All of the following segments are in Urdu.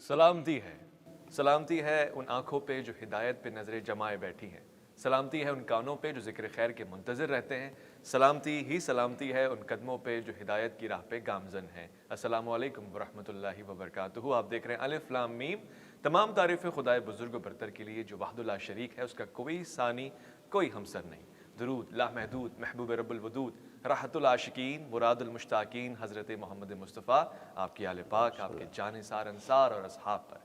سلامتی ہے ان آنکھوں پہ جو ہدایت پہ نظریں جمائے بیٹھی ہیں، سلامتی ہے ان کانوں پہ جو ذکر خیر کے منتظر رہتے ہیں، سلامتی ہے ان قدموں پہ جو ہدایت کی راہ پہ گامزن ہیں۔ السلام علیکم ورحمۃ اللہ وبرکاتہ۔ آپ دیکھ رہے ہیں الف لام میم۔ تمام تعریفیں خدائے بزرگ و برتر کے لیے جو وحدہ لا شریک ہے، اس کا کوئی ثانی کوئی ہمسر نہیں۔ درود لامحدود محبوب رب الودود راحت العاشقین مراد المشتاقین حضرت محمد مصطفیٰ، آپ کی آل پاک، آپ کے جانثار انصار اور اصحاب پر۔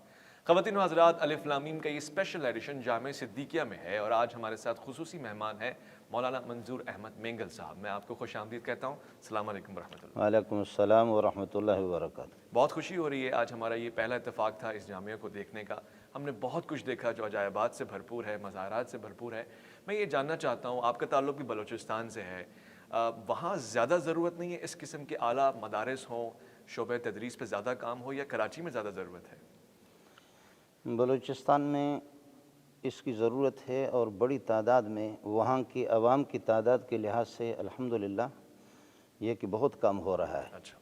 خواتین و حضرات، الف لام میم کا یہ اسپیشل ایڈیشن جامع صدیقیہ میں ہے اور آج ہمارے ساتھ خصوصی مہمان ہیں مولانا منظور احمد مینگل صاحب۔ میں آپ کو خوش آمدید کہتا ہوں۔ السلام علیکم ورحمۃ اللہ۔ وعلیکم السلام ورحمۃ اللہ وبرکاتہ۔ بہت خوشی ہو رہی ہے، آج ہمارا یہ پہلا اتفاق تھا اس جامعہ کو دیکھنے کا۔ ہم نے بہت کچھ دیکھا جو عجائبات سے بھرپور ہے، مزارات سے بھرپور ہے۔ میں یہ جاننا چاہتا ہوں، آپ کا تعلق بھی بلوچستان سے ہے، وہاں زیادہ ضرورت نہیں ہے اس قسم کے اعلیٰ مدارس ہوں، شعبہ تدریس پہ زیادہ کام ہو، یا کراچی میں زیادہ ضرورت ہے؟ بلوچستان میں اس کی ضرورت ہے اور بڑی تعداد میں وہاں کی عوام کی تعداد کے لحاظ سے الحمدللہ یہ کہ بہت کم ہو رہا ہے۔ اچھا،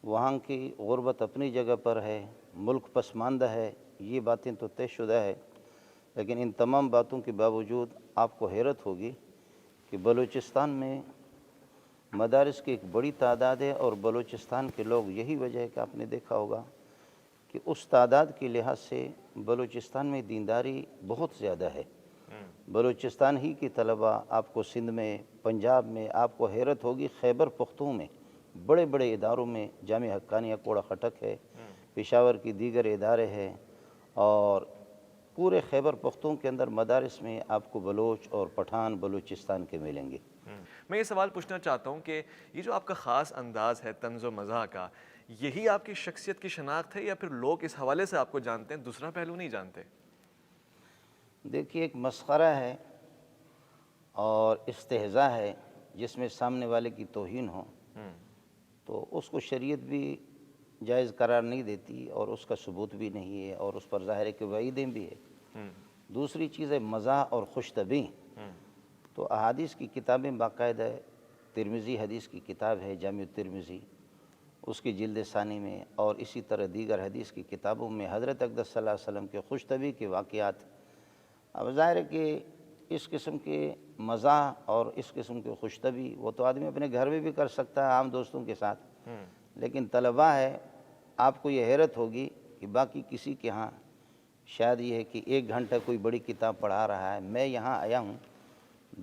وہاں کی غربت اپنی جگہ پر ہے، ملک پسماندہ ہے، یہ باتیں تو طے شدہ ہے، لیکن ان تمام باتوں کے باوجود آپ کو حیرت ہوگی کہ بلوچستان میں مدارس کی ایک بڑی تعداد ہے، اور بلوچستان کے لوگ، یہی وجہ ہے کہ آپ نے دیکھا ہوگا کہ اس تعداد کے لحاظ سے بلوچستان میں دینداری بہت زیادہ ہے۔ بلوچستان ہی کی طلباء آپ کو سندھ میں، پنجاب میں، آپ کو حیرت ہوگی خیبر پختون میں بڑے بڑے اداروں میں، جامعہ حقانیہ کوڑا خٹک ہے، پشاور کی دیگر ادارے ہیں، اور پورے خیبر پختون کے اندر مدارس میں آپ کو بلوچ اور پٹھان بلوچستان کے ملیں گے۔ میں یہ سوال پوچھنا چاہتا ہوں کہ یہ جو آپ کا خاص انداز ہے طنز و مزاح کا، یہی آپ کی شخصیت کی شناخت ہے، یا پھر لوگ اس حوالے سے آپ کو جانتے ہیں، دوسرا پہلو نہیں جانتے؟ دیکھیے، ایک مسخرہ ہے اور استہزاء ہے جس میں سامنے والے کی توہین ہو، تو اس کو شریعت بھی جائز قرار نہیں دیتی اور اس کا ثبوت بھی نہیں ہے، اور اس پر ظاہر ہے کہ وعیدیں بھی ہے۔ دوسری چیز ہے مزاح اور خوش طبعی۔ تو احادیث کی کتابیں باقاعدہ، ترمذی حدیث کی کتاب ہے جامع الترمذی، اس کی جلد ثانی میں، اور اسی طرح دیگر حدیث کی کتابوں میں حضرت اقدس صلی اللہ علیہ وسلم کے خوش طبعی کے واقعات۔ اب ظاہر ہے کہ اس قسم کے مزاح اور اس قسم کے خوش طبعی وہ تو آدمی اپنے گھر میں بھی کر سکتا ہے عام دوستوں کے ساتھ، لیکن طلباء ہے، آپ کو یہ حیرت ہوگی کہ باقی کسی کے ہاں شاید یہ ہے کہ 1 گھنٹہ کوئی بڑی کتاب پڑھا رہا ہے۔ میں یہاں آیا ہوں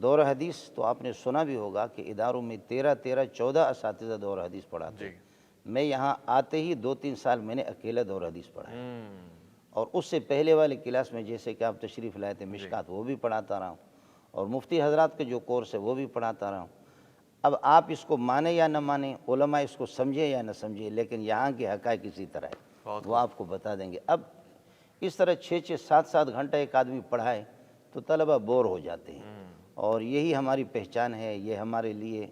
دور حدیث، تو آپ نے سنا بھی ہوگا کہ اداروں میں 14 اساتذہ دور حدیث پڑھاتے ہیں۔ میں یہاں آتے ہی 2-3 سال میں نے اکیلا دور حدیث پڑھا ہے، اور اس سے پہلے والی کلاس میں جیسے کہ آپ تشریف لائے تھے مشکات، وہ بھی پڑھاتا رہا ہوں، اور مفتی حضرات کے جو کورس ہے وہ بھی پڑھاتا رہا ہوں۔ اب آپ اس کو مانیں یا نہ مانیں، علماء اس کو سمجھے یا نہ سمجھے، لیکن یہاں کے حقائق اسی طرح ہے، وہ آپ کو بتا دیں گے۔ اب اس طرح 6-6 7-7 گھنٹہ ایک آدمی پڑھائے تو طلبہ بور ہو جاتے ہیں، اور یہی ہماری پہچان ہے، یہ ہمارے لیے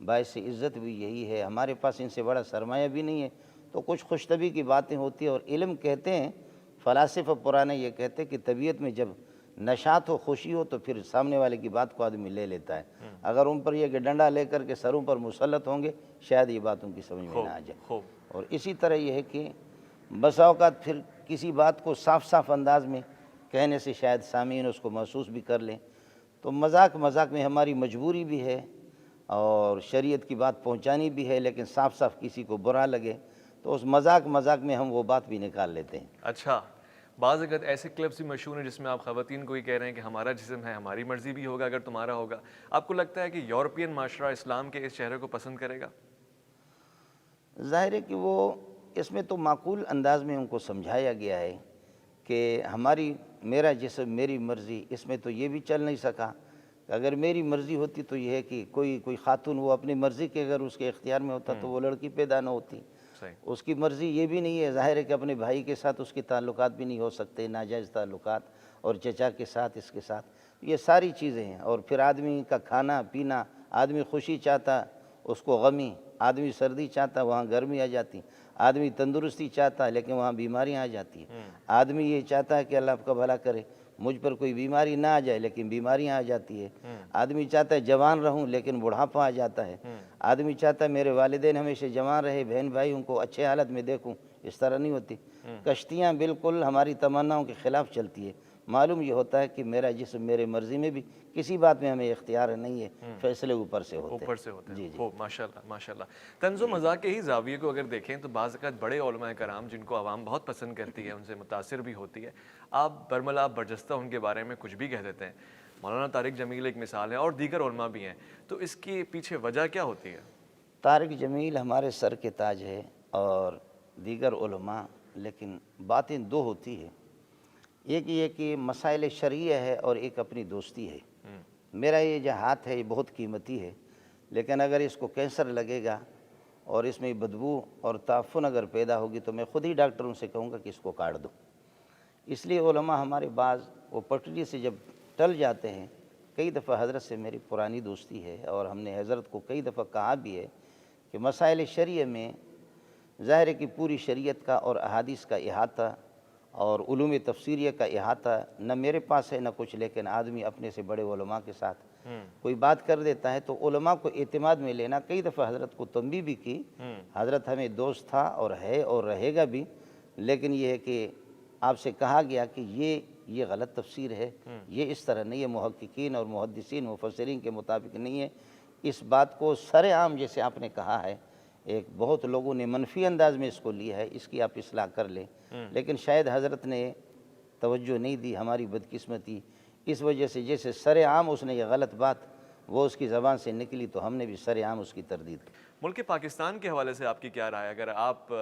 باعث عزت بھی یہی ہے۔ ہمارے پاس ان سے بڑا سرمایہ بھی نہیں ہے، تو کچھ خوش طبعی کی باتیں ہوتی ہیں، اور علم کہتے ہیں، فلاسفہ پرانے یہ کہتے ہیں کہ طبیعت میں جب نشاط ہو، خوشی ہو، تو پھر سامنے والے کی بات کو آدمی لے لیتا ہے۔ اگر ان پر یہ کہ ڈنڈا لے کر کے سروں پر مسلط ہوں گے، شاید یہ بات ان کی سمجھ میں نہ آ جائے۔ اور اسی طرح یہ ہے کہ بسا اوقات پھر کسی بات کو صاف صاف انداز میں کہنے سے شاید سامعین اس کو محسوس بھی کر لیں، تو مذاق میں ہماری مجبوری بھی ہے، اور شریعت کی بات پہنچانی بھی ہے، لیکن صاف صاف کسی کو برا لگے تو اس مذاق میں ہم وہ بات بھی نکال لیتے ہیں۔ اچھا، بعض اگر ایسے کلبس بھی مشہور ہیں جس میں آپ خواتین کو ہی کہہ رہے ہیں کہ ہمارا جسم ہے، ہماری مرضی بھی ہوگا اگر تمہارا ہوگا۔ آپ کو لگتا ہے کہ یورپین معاشرہ اسلام کے اس چہرے کو پسند کرے گا؟ ظاہر ہے کہ وہ اس میں تو معقول انداز میں ان کو سمجھایا گیا ہے کہ میرا جسم میری مرضی، اس میں تو یہ بھی چل نہیں سکا کہ اگر میری مرضی ہوتی تو یہ ہے کہ کوئی خاتون وہ اپنی مرضی کے اگر اس کے اختیار میں ہوتا تو وہ لڑکی پیدا نہ ہوتی۔ اس کی مرضی یہ بھی نہیں ہے، ظاہر ہے کہ اپنے بھائی کے ساتھ اس کے تعلقات بھی نہیں ہو سکتے، ناجائز تعلقات، اور چچا کے ساتھ، اس کے ساتھ، یہ ساری چیزیں ہیں۔ اور پھر آدمی کا کھانا پینا، آدمی خوشی چاہتا اس کو غمی، آدمی سردی چاہتا وہاں گرمی آ جاتی، آدمی تندرستی چاہتا لیکن وہاں بیماریاں آ جاتی ہیں، آدمی یہ چاہتا ہے کہ اللہ آپ کا بھلا کرے مجھ پر کوئی بیماری نہ آ جائے، لیکن بیماریاں آ جاتی ہے، آدمی چاہتا ہے جوان رہوں لیکن بڑھاپا آ جاتا ہے، آدمی چاہتا ہے میرے والدین ہمیشہ جوان رہے، بہن بھائی ان کو اچھے حالت میں دیکھوں، اس طرح نہیں ہوتی. کشتیاں بالکل ہماری تمناؤں کے خلاف چلتی ہے. معلوم یہ ہوتا ہے کہ میرا جسم میرے مرضی میں بھی کسی بات میں ہمیں اختیار نہیں ہے, فیصلے اوپر سے ہوتے ہیں. اوپر سے ہوتے ہیں. جی جی. خوب, ماشاءاللہ ماشاءاللہ. طنز و مزاح کے ہی زاویے کو اگر دیکھیں تو بعض اوقات بڑے علماء کرام جن کو عوام بہت پسند کرتی ہے, ان سے متاثر بھی ہوتی ہے, آپ برملا برجستہ ان کے بارے میں کچھ بھی کہہ دیتے ہیں. مولانا طارق جمیل ایک مثال ہے, اور دیگر علماء بھی ہیں. تو اس کی پیچھے وجہ کیا ہوتی ہے؟ طارق جمیل ہمارے سر کے تاج ہے اور دیگر علماء, لیکن باتیں دو ہوتی ہے. ایک یہ کہ مسائل شرعیہ ہے اور ایک اپنی دوستی ہے. میرا یہ جو ہاتھ ہے یہ بہت قیمتی ہے, لیکن اگر اس کو کینسر لگے گا اور اس میں بدبو اور تعفن اگر پیدا ہوگی تو میں خود ہی ڈاکٹروں سے کہوں گا کہ اس کو کاٹ دو. اس لیے علماء ہمارے بعض وہ پٹری سے جب ٹل جاتے ہیں, کئی دفعہ حضرت سے میری پرانی دوستی ہے اور ہم نے حضرت کو کئی دفعہ کہا بھی ہے کہ مسائل شرعیہ میں ظاہر ہے کہ پوری شریعت کا اور احادیث کا احاطہ اور علوم تفسیریہ کا احاطہ نہ میرے پاس ہے نہ کچھ, لیکن آدمی اپنے سے بڑے علماء کے ساتھ کوئی بات کر دیتا ہے تو علماء کو اعتماد میں لینا. کئی دفعہ حضرت کو تنبیہ بھی کی, حضرت ہمیں دوست تھا اور ہے اور رہے گا بھی, لیکن یہ ہے کہ آپ سے کہا گیا کہ یہ غلط تفسیر ہے, یہ اس طرح نہیں ہے, محققین اور محدثین مفسرین کے مطابق نہیں ہے. اس بات کو سر عام جیسے آپ نے کہا ہے, ایک بہت لوگوں نے منفی انداز میں اس کو لیا ہے, اس کی آپ اصلاح کر لیں, لیکن شاید حضرت نے توجہ نہیں دی, ہماری بدقسمتی. اس وجہ سے جیسے سر عام اس نے یہ غلط بات وہ اس کی زبان سے نکلی تو ہم نے بھی سر عام اس کی تردید کی. ملک پاکستان کے حوالے سے آپ کی کیا رائے ہے؟ اگر آپ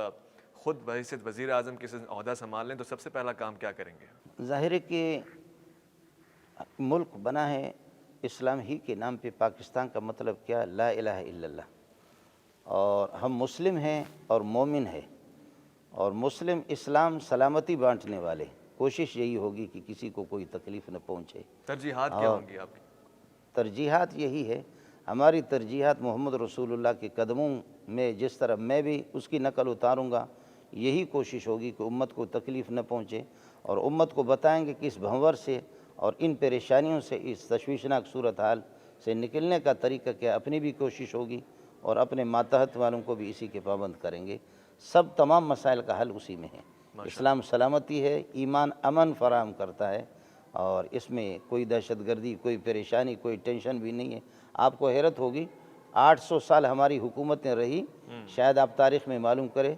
خود بحیثیت وزیر اعظم کسی عہدہ سنبھال لیں تو سب سے پہلا کام کیا کریں گے؟ ظاہر ہے کہ ملک بنا ہے اسلام ہی کے نام پہ. پاکستان کا مطلب کیا؟ لا الہ الا اللہ. اور ہم مسلم ہیں اور مومن ہیں, اور مسلم اسلام سلامتی بانٹنے والے. کوشش یہی ہوگی کہ کسی کو کوئی تکلیف نہ پہنچے. ترجیحات کیا ہوں گی آپ کی؟ ترجیحات یہی ہے, ہماری ترجیحات محمد رسول اللہ کے قدموں میں جس طرح میں بھی اس کی نقل اتاروں گا, یہی کوشش ہوگی کہ امت کو تکلیف نہ پہنچے, اور امت کو بتائیں گے کہ اس بھنور سے اور ان پریشانیوں سے, اس تشویشناک صورتحال سے نکلنے کا طریقہ کیا. اپنی بھی کوشش ہوگی اور اپنے ماتحت والوں کو بھی اسی کے پابند کریں گے. سب تمام مسائل کا حل اسی میں ہے. اسلام سلامتی ہے, ایمان امن فراہم کرتا ہے, اور اس میں کوئی دہشت گردی, کوئی پریشانی, کوئی ٹینشن بھی نہیں ہے. آپ کو حیرت ہوگی 800 سال ہماری حکومتیں رہی, شاید آپ تاریخ میں معلوم کریں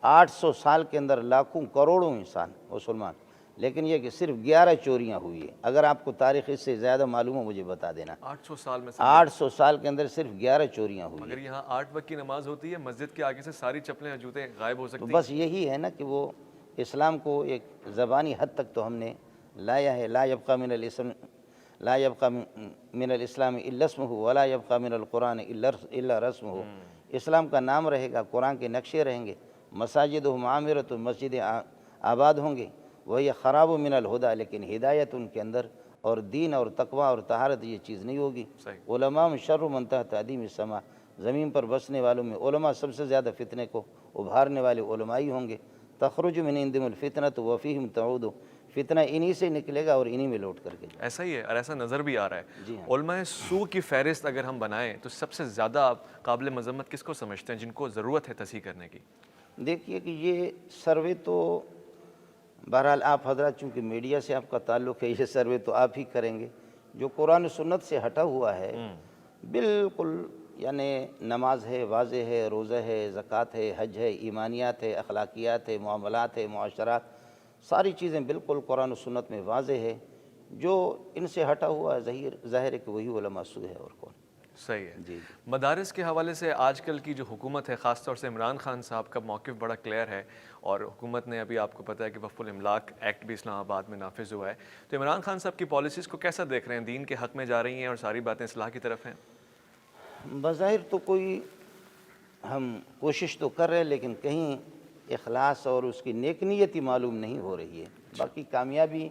800 سال کے اندر لاکھوں کروڑوں انسان مسلمان, لیکن یہ کہ صرف 11 چوریاں ہوئی ہیں. اگر آپ کو تاریخ اس سے زیادہ معلوم ہو مجھے بتا دینا. 800 سال میں 800 سال کے اندر صرف 11 چوریاں ہوئی ہیں. اگر یہاں 8 وقت کی نماز ہوتی ہے, مسجد کے آگے سے ساری چپلیں جوتے غائب ہو تو سکتی بس یہی ہے نا کہ وہ اسلام کو ایک زبانی حد تک تو ہم نے لایا ہے. لا یبقى من الاسلام الا اسمہ ولا یبقى من القرآن الا رسمہ. اسلام کا نام رہے گا, قرآن کے نقشے رہیں گے, مساجدہم عامرۃ, مسجد آباد ہوں گے, وہی خراب من الہدیٰ, لیکن ہدایت ان کے اندر اور دین اور تقوی اور طہارت یہ چیز نہیں ہوگی. علماء شر من تحت ادیم السماء, زمین پر بسنے والوں میں علماء سب سے زیادہ فتنے کو ابھارنے والے علماء ہی ہوں گے. تخرج من عندهم الفتنۃ وفیہم تعود, فتنہ انہی سے نکلے گا اور انہی میں لوٹ کر کے جائے. ایسا ہی ہے, اور ایسا نظر بھی آ رہا ہے. جی ہاں. علماء سو کی فہرست اگر ہم بنائیں تو سب سے زیادہ آپ قابل مذمت کس کو سمجھتے ہیں, جن کو ضرورت ہے تصحیح کرنے کی؟ دیکھیے کہ یہ سروے تو بہرحال آپ حضرات چونکہ میڈیا سے آپ کا تعلق ہے, یہ سروے تو آپ ہی کریں گے. جو قرآن و سنت سے ہٹا ہوا ہے بالکل, یعنی نماز ہے, واضح ہے, روزہ ہے, زکوٰۃ ہے, حج ہے, ایمانیات ہے, اخلاقیات ہے, معاملات ہے, معاشرات, ساری چیزیں بالکل قرآن و سنت میں واضح ہے. جو ان سے ہٹا ہوا ہے ظاہر ہے کہ وہی علماء سو ہے, اور کون. صحیح ہے. جی. مدارس کے حوالے سے آج کل کی جو حکومت ہے, خاص طور سے عمران خان صاحب کا موقف بڑا کلیئر ہے, اور حکومت نے ابھی آپ کو پتہ ہے کہ وقف الاملاک ایکٹ بھی اسلام آباد میں نافذ ہوا ہے. تو عمران خان صاحب کی پالیسیز کو کیسا دیکھ رہے ہیں؟ دین کے حق میں جا رہی ہیں اور ساری باتیں اصلاح کی طرف ہیں؟ بظاہر تو کوئی ہم کوشش تو کر رہے ہیں, لیکن کہیں اخلاص اور اس کی نیک نیتی معلوم نہیں ہو رہی ہے. باقی کامیابی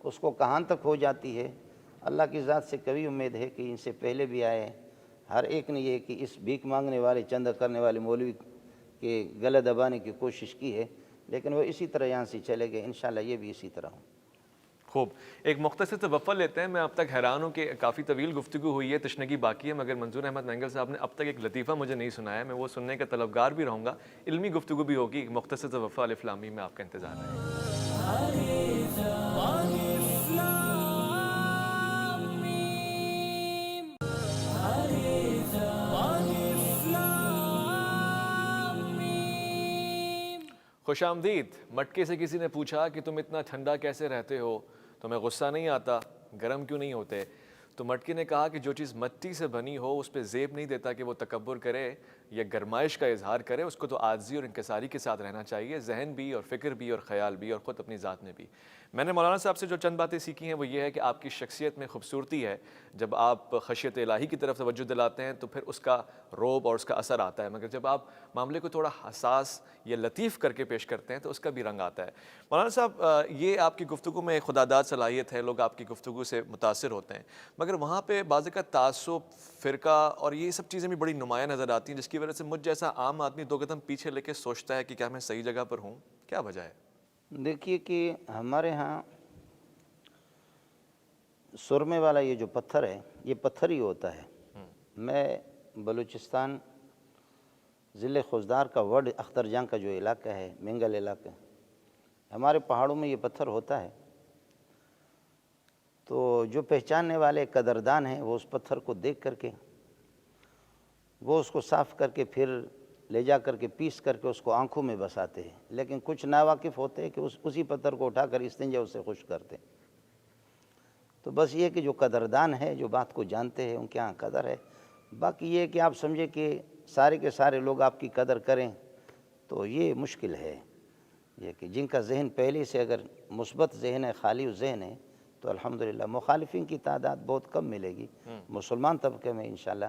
اس کو کہاں تک ہو جاتی ہے, اللہ کی ذات سے کبھی امید ہے کہ ان سے پہلے بھی آئے, ہر ایک نے یہ کہ اس بھیک مانگنے والے, چندہ کرنے والے مولوی کے گلے دبانے کی کوشش کی ہے, لیکن وہ اسی طرح یہاں سے چلے گئے. انشاءاللہ یہ بھی اسی طرح ہوں. خوب، ایک مختصر سے وقفہ لیتے ہیں. میں اب تک حیران ہوں کہ کافی طویل گفتگو ہوئی ہے، تشنگی باقی ہے، مگر منظور احمد مینگل صاحب نے اب تک ایک لطیفہ مجھے نہیں سنایا. میں وہ سننے کا طلبگار بھی رہوں گا. علمی گفتگو بھی ہوگی. ایک مختصر سے وقفہ الف لام میم میں آپ کا انتظار ہے. خوش آمدید. مٹکے سے کسی نے پوچھا کہ تم اتنا ٹھنڈا کیسے رہتے ہو، تمہیں غصہ نہیں آتا، گرم کیوں نہیں ہوتے؟ تو مٹکے نے کہا کہ جو چیز مٹی سے بنی ہو اس پہ زیب نہیں دیتا کہ وہ تکبر کرے یا گرمائش کا اظہار کرے. اس کو تو عاجزی اور انکساری کے ساتھ رہنا چاہیے، ذہن بھی اور فکر بھی اور خیال بھی اور خود اپنی ذات میں بھی. میں نے مولانا صاحب سے جو چند باتیں سیکھی ہیں وہ یہ ہے کہ آپ کی شخصیت میں خوبصورتی ہے. جب آپ خشیت الہی کی طرف توجہ دلاتے ہیں تو پھر اس کا روب اور اس کا اثر آتا ہے، مگر جب آپ معاملے کو تھوڑا حساس یا لطیف کر کے پیش کرتے ہیں تو اس کا بھی رنگ آتا ہے. مولانا صاحب، یہ آپ کی گفتگو میں خداداد صلاحیت ہے، لوگ آپ کی گفتگو سے متاثر ہوتے ہیں، مگر وہاں پہ بعض اوقات تعصب، فرقہ اور یہ سب چیزیں بھی بڑی نمایاں نظر آتی ہیں، جس کی وجہ سے مجھ جیسا عام آدمی دو قدم پیچھے لے کے سوچتا ہے کہ کیا میں صحیح جگہ پر ہوں. کیا وجہ ہے؟ دیکھیے کہ ہمارے ہاں سرمے والا یہ جو پتھر ہے یہ پتھر ہی ہوتا ہے. میں بلوچستان ضلع خوزدار کا وڈ اختر جان کا جو علاقہ ہے، مینگل علاقہ، ہمارے پہاڑوں میں یہ پتھر ہوتا ہے. تو جو پہچاننے والے قدردان ہیں وہ اس پتھر کو دیکھ کر کے وہ اس کو صاف کر کے پھر لے جا کر کے پیس کر کے اس کو آنکھوں میں بساتے ہیں. لیکن کچھ ناواقف ہوتے ہیں کہ اسی پتھر کو اٹھا کر استنجا اس سے خشک کرتے ہیں. تو بس یہ کہ جو قدردان ہے، جو بات کو جانتے ہیں، ان کے ہاں قدر ہے. باقی یہ کہ آپ سمجھے کہ سارے کے سارے لوگ آپ کی قدر کریں تو یہ مشکل ہے. یہ کہ جن کا ذہن پہلے سے اگر مثبت ذہن ہے، خالی ذہن ہے، تو الحمدللہ مخالفین کی تعداد بہت کم ملے گی. مسلمان طبقے میں انشاءاللہ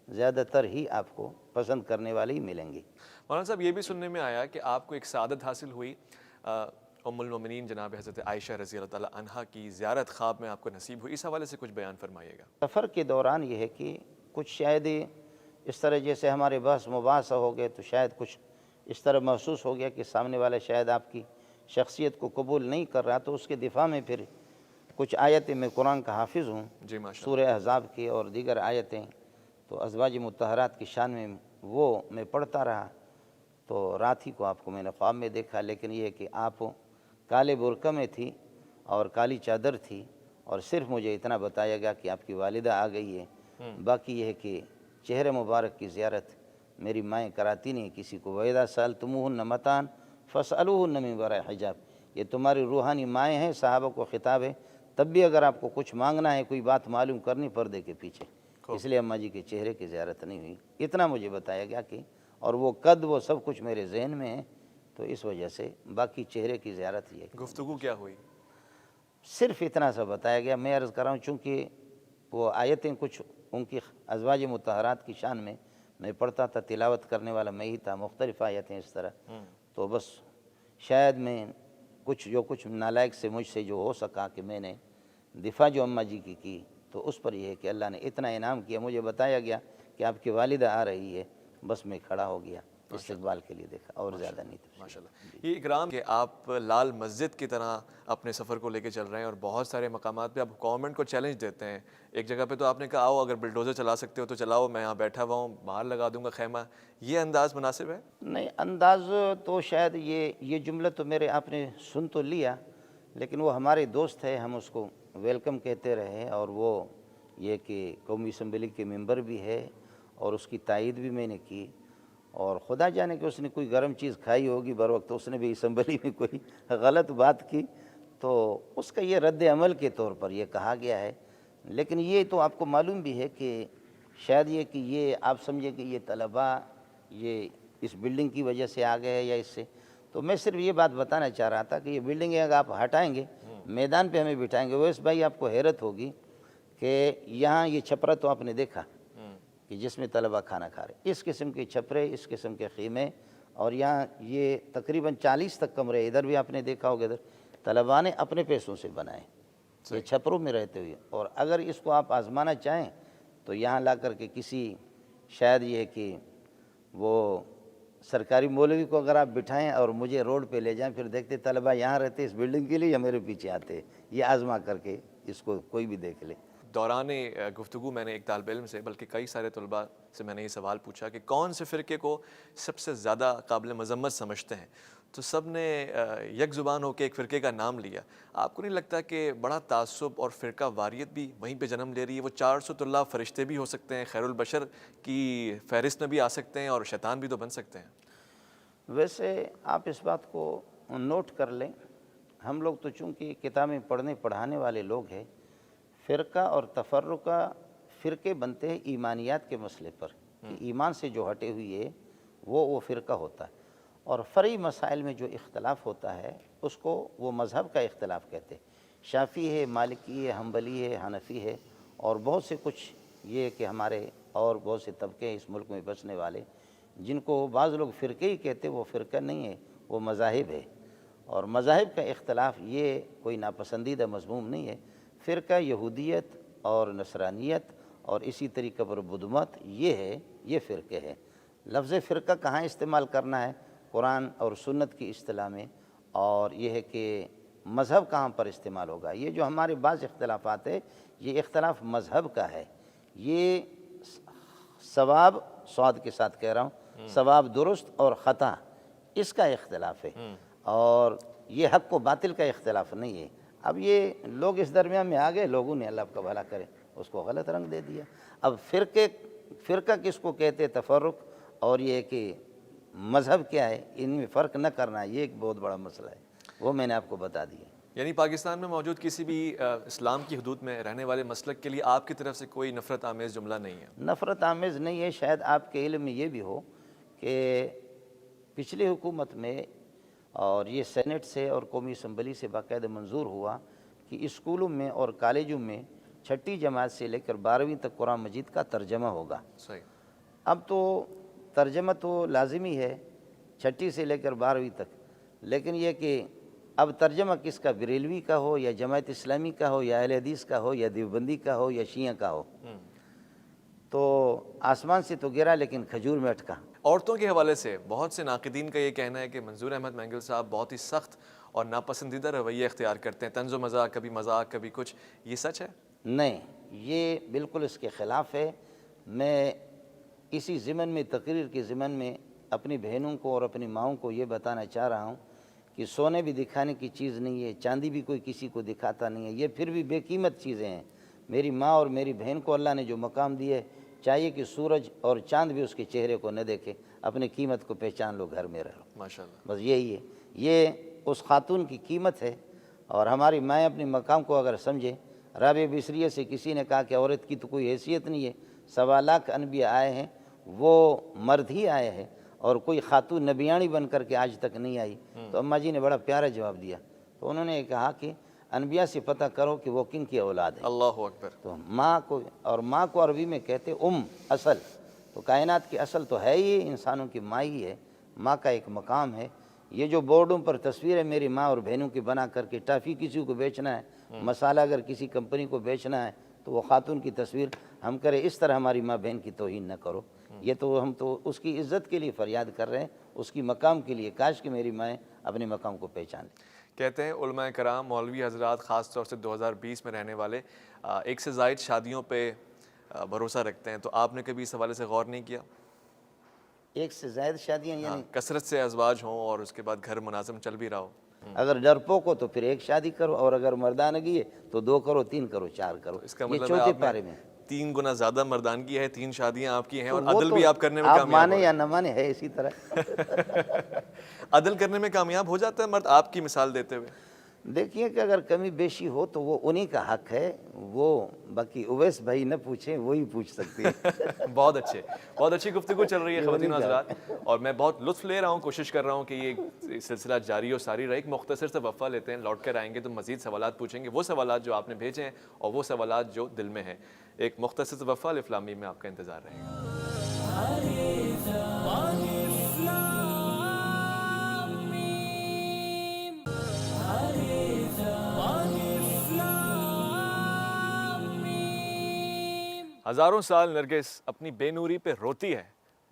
زیادہ تر ہی آپ کو پسند کرنے والے ہی ملیں گے. مولانا صاحب، یہ بھی سننے میں آیا کہ آپ کو ایک سعادت حاصل ہوئی، ام المومنین جناب حضرت عائشہ رضی اللہ تعالیٰ عنہا کی زیارت خواب میں آپ کو نصیب ہوئی. اس حوالے سے کچھ بیان فرمائیے گا. سفر کے دوران یہ ہے کہ کچھ شاید اس طرح جیسے ہمارے بحث مباحثہ ہو گئے تو شاید کچھ اس طرح محسوس ہو گیا کہ سامنے والا شاید آپ کی شخصیت کو قبول نہیں کر رہا، تو اس کے دفاع میں پھر کچھ آیتیں، میں قرآن کا حافظ ہوں، جی ماشاء سورہ احزاب کی اور دیگر آیتیں، تو ازواج مطہرات کی شان میں وہ میں پڑھتا رہا. تو رات ہی کو آپ کو میں نے خواب میں دیکھا، لیکن یہ ہے کہ آپ کالے برقع میں تھی اور کالی چادر تھی، اور صرف مجھے اتنا بتایا گیا کہ آپ کی والدہ آ گئی ہے. باقی یہ ہے کہ چہرے مبارک کی زیارت میری مائیں کراتی نہیں کسی کو. وَإِذَا سَأَلْتُمُوهُنَّ مَتَاعًا فَاسْأَلُوهُنَّ مِنْ وَرَاءِ حجاب. یہ تمہاری روحانی مائیں ہیں، صحابہ کو خطاب ہے. تب بھی اگر آپ کو کچھ مانگنا ہے، کوئی بات معلوم کرنی، پردے کے پیچھے. اس لیے اماں جی کے چہرے کی زیارت نہیں ہوئی. اتنا مجھے بتایا گیا کہ، اور وہ قد وہ سب کچھ میرے ذہن میں ہے، تو اس وجہ سے باقی چہرے کی زیارت یہ. گفتگو کیا ہوئی؟ صرف اتنا سا بتایا گیا. میں عرض کر رہا ہوں چونکہ وہ آیتیں کچھ ان کی ازواج مطہرات کی شان میں پڑھتا تھا، تلاوت کرنے والا میں ہی تھا، مختلف آیتیں اس طرح. تو بس شاید میں کچھ نالائق سے مجھ سے جو ہو سکا کہ میں نے دفاع جو اماں جی کی تو اس پر یہ ہے کہ اللہ نے اتنا انعام کیا. مجھے بتایا گیا کہ آپ کی والدہ آ رہی ہے، بس میں کھڑا ہو گیا، استقبال کے لیے دیکھا، اور زیادہ نہیں تھا. ماشاءاللہ. یہ اکرام کہ آپ لال مسجد کی طرح اپنے سفر کو لے کے چل رہے ہیں، اور بہت سارے مقامات پہ آپ گورنمنٹ کو چیلنج دیتے ہیں. ایک جگہ پہ تو آپ نے کہا آؤ اگر بلڈوزر چلا سکتے ہو تو چلاؤ، میں یہاں بیٹھا ہوا ہوں، باہر لگا دوں گا خیمہ. یہ انداز مناسب ہے؟ نہیں، انداز تو شاید یہ جملہ تو میرے آپ نے سن تو لیا، لیکن وہ ہمارے دوست ہے، ہم اس کو ویلکم کہتے رہے. اور وہ یہ کہ قومی اسمبلی کے ممبر بھی ہے، اور اس کی تائید بھی میں نے کی. اور خدا جانے کہ اس نے کوئی گرم چیز کھائی ہوگی بر وقت، اس نے بھی اسمبلی میں کوئی غلط بات کی، تو اس کا یہ رد عمل کے طور پر یہ کہا گیا ہے. لیکن یہ تو آپ کو معلوم بھی ہے کہ شاید یہ کہ یہ آپ سمجھے کہ یہ طلباء یہ اس بلڈنگ کی وجہ سے آ گئے یا اس سے. تو میں صرف یہ بات بتانا چاہ رہا تھا کہ یہ بلڈنگ اگر آپ ہٹائیں گے، میدان پہ ہمیں بٹھائیں گے. ویس بھائی آپ کو حیرت ہوگی کہ یہاں یہ چھپرا تو آپ نے دیکھا کہ جس میں طلباء کھانا کھا رہے، اس قسم کے چھپرے، اس قسم کے خیمے، اور یہاں یہ تقریباً 40 تک کمرے، ادھر بھی آپ نے دیکھا ہوگا، ادھر طلباء نے اپنے پیسوں سے بنائے یہ چھپروں میں رہتے ہوئے. اور اگر اس کو آپ آزمانا چاہیں تو یہاں لا کر کے کسی شاید یہ کہ وہ سرکاری مولوی کو اگر آپ بٹھائیں اور مجھے روڈ پہ لے جائیں، پھر دیکھتے طلبہ یہاں رہتے اس بلڈنگ کے لیے یا میرے پیچھے آتے، یہ آزما کر کے اس کو کوئی بھی دیکھ لے۔ دوران گفتگو میں نے ایک طالب علم سے بلکہ کئی سارے طلباء سے میں نے یہ سوال پوچھا کہ کون سے فرقے کو سب سے زیادہ قابل مذمت سمجھتے ہیں، تو سب نے یک زبان ہو کے ایک فرقے کا نام لیا۔ آپ کو نہیں لگتا کہ بڑا تعصب اور فرقہ واریت بھی وہیں پہ جنم لے رہی ہے؟ وہ 400 طلاب فرشتے بھی ہو سکتے ہیں، خیر البشر کی فہرست میں بھی آ سکتے ہیں، اور شیطان بھی تو بن سکتے ہیں۔ ویسے آپ اس بات کو نوٹ کر لیں، ہم لوگ تو چونکہ کتابیں پڑھنے پڑھانے والے لوگ ہیں، فرقہ اور تفرقہ فرقے بنتے ہیں ایمانیات کے مسئلے پر، کہ ایمان سے جو ہٹے ہوئی ہے وہ فرقہ ہوتا ہے، اور فرعی مسائل میں جو اختلاف ہوتا ہے اس کو وہ مذہب کا اختلاف کہتے ہیں۔ شافعی ہے، مالکی ہے، حنبلی ہے، حنفی ہے، اور بہت سے کچھ یہ کہ ہمارے اور بہت سے طبقے ہیں اس ملک میں بسنے والے، جن کو بعض لوگ فرقے ہی کہتے، وہ فرقہ نہیں ہے، وہ مذاہب ہے۔ اور مذاہب کا اختلاف یہ کوئی ناپسندیدہ مضموم نہیں ہے۔ فرقہ یہودیت اور نصرانیت اور اسی طریقے پر بدھ مت یہ ہے، یہ فرقے ہیں۔ لفظ فرقہ کہاں استعمال کرنا ہے؟ قرآن اور سنت کی اصطلاح میں، اور یہ ہے کہ مذہب کہاں پر استعمال ہوگا؟ یہ جو ہمارے بعض اختلافات ہیں، یہ اختلاف مذہب کا ہے۔ یہ ثواب، صاد کے ساتھ کہہ رہا ہوں، ثواب درست اور خطا، اس کا اختلاف ہے، اور یہ حق و باطل کا اختلاف نہیں ہے۔ اب یہ لوگ اس درمیان میں آ گئے، لوگوں نے، اللہ آپ کا بھلا کرے، اس کو غلط رنگ دے دیا۔ اب فرقہ کس کو کہتے، تفرق، اور یہ کہ مذہب کیا ہے، ان میں فرق نہ کرنا، یہ ایک بہت بڑا مسئلہ ہے، وہ میں نے آپ کو بتا دیا۔ یعنی پاکستان میں موجود کسی بھی اسلام کی حدود میں رہنے والے مسلک کے لیے آپ کی طرف سے کوئی نفرت آمیز جملہ نہیں ہے؟ نفرت آمیز نہیں ہے۔ شاید آپ کے علم میں یہ بھی ہو کہ پچھلی حکومت میں، اور یہ سینٹ سے اور قومی اسمبلی سے باقاعدہ منظور ہوا کہ اسکولوں میں اور کالجوں میں 6ٹھی جماعت سے لے کر 12ویں تک قرآن مجید کا ترجمہ ہوگا۔ صحیح۔ اب تو ترجمہ تو لازمی ہے 6ٹھی سے لے کر 12ویں تک، لیکن یہ کہ اب ترجمہ کس کا، بریلوی کا ہو یا جماعت اسلامی کا ہو یا اہل حدیث کا ہو یا دیوبندی کا ہو یا شیعہ کا ہو، تو آسمان سے تو گرا لیکن کھجور میں اٹکا۔ عورتوں کے حوالے سے بہت سے ناقدین کا یہ کہنا ہے کہ منظور احمد مینگل صاحب بہت ہی سخت اور ناپسندیدہ رویہ اختیار کرتے ہیں، طنز و مزاح، کبھی مذاق کبھی کچھ، یہ سچ ہے؟ نہیں، یہ بالکل اس کے خلاف ہے۔ میں اسی ضمن میں، تقریر کے ضمن میں اپنی بہنوں کو اور اپنی ماؤں کو یہ بتانا چاہ رہا ہوں کہ سونے بھی دکھانے کی چیز نہیں ہے، چاندی بھی کوئی کسی کو دکھاتا نہیں ہے، یہ پھر بھی بے قیمت چیزیں ہیں۔ میری ماں اور میری بہن کو اللہ نے جو مقام دیے، چاہیے کہ سورج اور چاند بھی اس کے چہرے کو نہ دیکھے، اپنی قیمت کو پہچان لو، گھر میں رہو۔ ماشاءاللہ۔ بس یہی ہے، یہ اس خاتون کی قیمت ہے۔ اور ہماری مائیں اپنے مقام کو اگر سمجھے، رابعہ بصریہ سے کسی نے کہا کہ عورت کی تو کوئی حیثیت نہیں ہے، 1.25 لاکھ انبیاء آئے ہیں، وہ مرد ہی آئے ہیں، اور کوئی خاتون نبیانی بن کر کے آج تک نہیں آئی۔ تو اماں جی نے بڑا پیارا جواب دیا، تو انہوں نے کہا کہ انبیاء سے پتہ کرو کہ وہ کن کی اولاد ہے۔ اللہ اکبر۔ تو ماں کو، اور ماں کو عربی میں کہتے اصل، تو کائنات کی اصل تو ہے ہی انسانوں کی ماں ہی ہے، ماں کا ایک مقام ہے۔ یہ جو بورڈوں پر تصویریں میری ماں اور بہنوں کی بنا کر کے ٹافی کسی کو بیچنا ہے، مسالہ اگر کسی کمپنی کو بیچنا ہے، تو وہ خاتون کی تصویر ہم کرے، اس طرح ہماری ماں بہن کی توہین نہ کرو۔ یہ تو ہم تو اس کی عزت کے لیے فریاد کر رہے ہیں، اس کی مقام کے لیے، کاش کہ میری مائیں اپنے مقام کو پہچان لیں۔ کہتے ہیں علماء کرام، مولوی حضرات، خاص طور سے 2020 میں رہنے والے ایک سے زائد شادیوں پہ بھروسہ رکھتے ہیں، تو آپ نے کبھی اس حوالے سے غور نہیں کیا؟ ایک سے زائد شادیاں یعنی کثرت سے ازواج ہوں اور اس کے بعد گھر منظم چل بھی رہا ہو؟ اگر ڈرپوک ہو تو پھر ایک شادی کرو، اور اگر مردانگی ہے تو 2 کرو، 3 کرو، 4 کرو۔ اس کا یہ مطلب چوتھے ہے پارے میں 3 گنا زیادہ مردانگی ہے، 3 شادیاں آپ کی ہیں، اور وہ عدل تو بھی آپ کرنے میں آپ کامیاب مانے ہو یا نہ مانے ہے اسی طرح۔ عدل کرنے میں کامیاب ہو جاتا ہے مرد، آپ کی مثال دیتے ہوئے؟ دیکھیے کہ اگر کمی بیشی ہو تو وہ انہی کا حق ہے، وہ باقی اویس بھائی نہ پوچھیں، وہی پوچھ سکتے ہیں۔ بہت اچھی گفتگو چل رہی ہے خواتین و حضرات، اور میں بہت لطف لے رہا ہوں، کوشش کر رہا ہوں کہ یہ سلسلہ جاری و ساری رہے۔ ایک مختصر سے وقفہ لیتے ہیں، لوٹ کر آئیں گے تو مزید سوالات پوچھیں گے، وہ سوالات جو آپ نے بھیجے ہیں اور وہ سوالات جو دل میں ہیں۔ ایک مختصر سے وقفہ، الف لام میم میں آپ کا انتظار رہے گا۔ ہزاروں سال نرگس اپنی بے نوری پہ روتی ہے،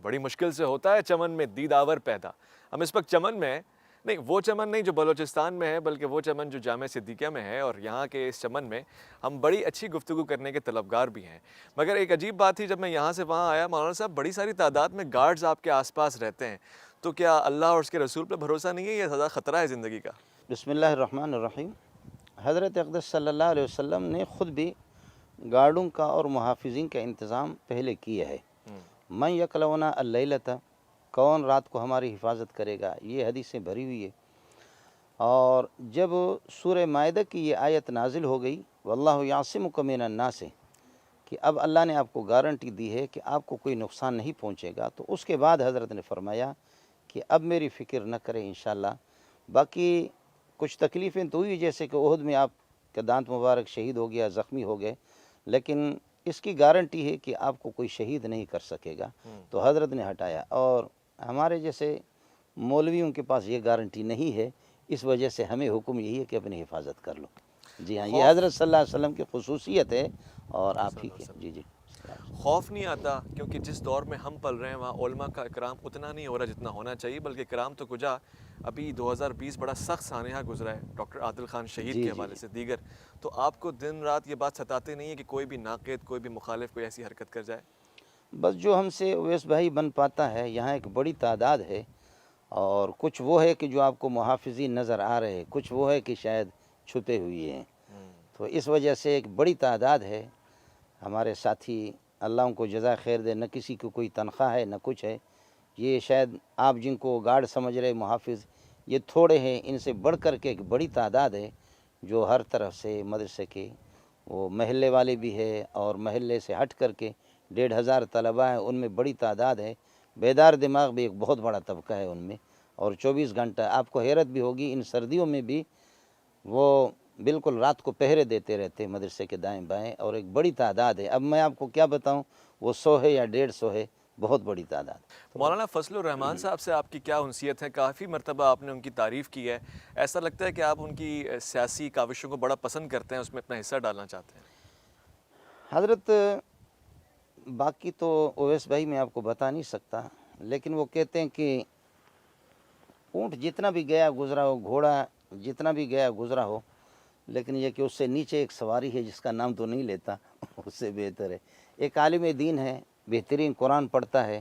بڑی مشکل سے ہوتا ہے چمن میں دیداور پیدا. ہم اس وقت چمن میں ہیں، نہیں وہ چمن نہیں جو بلوچستان میں ہے، بلکہ وہ چمن جو جامعہ صدیقیہ میں ہے، اور یہاں کے اس چمن میں ہم بڑی اچھی گفتگو کرنے کے طلبگار بھی ہیں. مگر ایک عجیب بات تھی، جب میں یہاں سے وہاں آیا مولانا صاحب، بڑی ساری تعداد میں گارڈز آپ کے آس پاس رہتے ہیں. تو کیا اللہ اور اس کے رسول پہ بھروسہ نہیں ہے، یہ زیادہ خطرہ ہے زندگی کا؟ بسم اللہ الرحمن الرحیم. حضرت اقدس صلی اللہ علیہ وسلم نے خود بھی گارڈوں کا اور محافظین کا انتظام پہلے کیا ہے. من یکلونا اللیلۃ، کون رات کو ہماری حفاظت کرے گا، یہ حدیثیں بھری ہوئی ہے. اور جب سورہ مائدہ کی یہ آیت نازل ہو گئی، واللہ یعصمک من الناس، کہ اب اللہ نے آپ کو گارنٹی دی ہے کہ آپ کو کوئی نقصان نہیں پہنچے گا، تو اس کے بعد حضرت نے فرمایا کہ اب میری فکر نہ کریں انشاءاللہ. باقی کچھ تکلیفیں تو ہوئی، جیسے کہ احد میں آپ کا دانت مبارک شہید ہو گیا، زخمی ہو گئے، لیکن اس کی گارنٹی ہے کہ آپ کو کوئی شہید نہیں کر سکے گا، تو حضرت نے ہٹایا. اور ہمارے جیسے مولویوں کے پاس یہ گارنٹی نہیں ہے، اس وجہ سے ہمیں حکم یہی ہے کہ اپنی حفاظت کر لو. جی ہاں، یہ حضرت صلی اللہ علیہ وسلم کی خصوصیت ہے اور آپ ہی کی. جی جی. خوف نہیں آتا؟ کیونکہ جس دور میں ہم پل رہے ہیں وہاں علماء کا اکرام اتنا نہیں ہو رہا جتنا ہونا چاہیے، بلکہ اکرام تو کجا. ابھی 2020 بڑا سخت سانحہ گزرا ہے ڈاکٹر عادل خان شہید کے حوالے سے دیگر. تو آپ کو دن رات یہ بات ستاتے نہیں ہے کہ کوئی بھی ناقد، کوئی بھی مخالف کوئی ایسی حرکت کر جائے؟ بس جو ہم سے اویس بھائی بن پاتا ہے، یہاں ایک بڑی تعداد ہے، اور کچھ وہ ہے کہ جو آپ کو محافظین نظر آ رہے ہیں، کچھ وہ ہے کہ شاید چھپے ہوئے ہیں. تو اس وجہ سے ایک بڑی تعداد ہے ہمارے ساتھی. اللہ ان کو جزا خیر دے. نہ کسی کو کوئی تنخواہ ہے نہ کچھ ہے. یہ شاید آپ جن کو گارڈ سمجھ رہے محافظ، یہ تھوڑے ہیں، ان سے بڑھ کر کے ایک بڑی تعداد ہے جو ہر طرف سے مدرسے کے وہ محلے والے بھی ہے، اور محلے سے ہٹ کر کے 1,500 طلباء ہیں، ان میں بڑی تعداد ہے. بیدار دماغ بھی ایک بہت بڑا طبقہ ہے ان میں، اور 24 گھنٹہ. آپ کو حیرت بھی ہوگی، ان سردیوں میں بھی وہ بالکل رات کو پہرے دیتے رہتے ہیں مدرسے کے دائیں بائیں، اور ایک بڑی تعداد ہے. اب میں آپ کو کیا بتاؤں، وہ 100 ہے یا 150 ہے، بہت بڑی تعداد. مولانا فضل الرحمان صاحب سے آپ کی کیا انسیت ہے؟ کافی مرتبہ آپ نے ان کی تعریف کی ہے. ایسا لگتا ہے کہ آپ ان کی سیاسی کاوشوں کو بڑا پسند کرتے ہیں، اس میں اپنا حصہ ڈالنا چاہتے ہیں. حضرت باقی تو اویس بھائی میں آپ کو بتا نہیں سکتا، لیکن وہ کہتے ہیں کہ اونٹ جتنا بھی گیا گزرا ہو، گھوڑا جتنا بھی گیا گزرا ہو، لیکن یہ کہ اس سے نیچے ایک سواری ہے جس کا نام تو نہیں لیتا، اس سے بہتر ہے. ایک عالم دین ہے، بہترین قرآن پڑھتا ہے،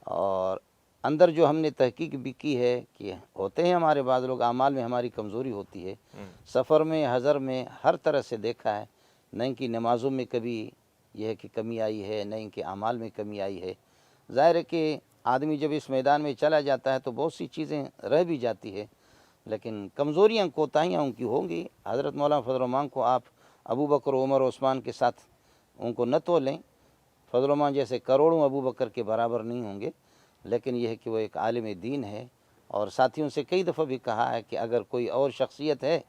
اور اندر جو ہم نے تحقیق بھی کی ہے کہ ہوتے ہیں ہمارے بعض لوگ اعمال میں ہماری کمزوری ہوتی ہے، سفر میں حضر میں ہر طرح سے دیکھا ہے. نہ ان کی نمازوں میں کبھی یہ ہے کہ کمی آئی ہے، نہ ان کے اعمال میں کمی آئی ہے. ظاہر ہے کہ آدمی جب اس میدان میں چلا جاتا ہے تو بہت سی چیزیں رہ بھی جاتی ہے، لیکن کمزوریاں کوتاہیاں ان کی ہوں گی. حضرت مولانا فضل الرحمان کو آپ ابو بکر، عمر، عثمان کے ساتھ ان کو نہ تولیں. فضل الرحمان جیسے کروڑوں ابو بکر کے برابر نہیں ہوں گے، لیکن یہ ہے کہ وہ ایک عالم دین ہے. اور ساتھیوں سے کئی دفعہ بھی کہا ہے کہ اگر کوئی اور شخصیت ہے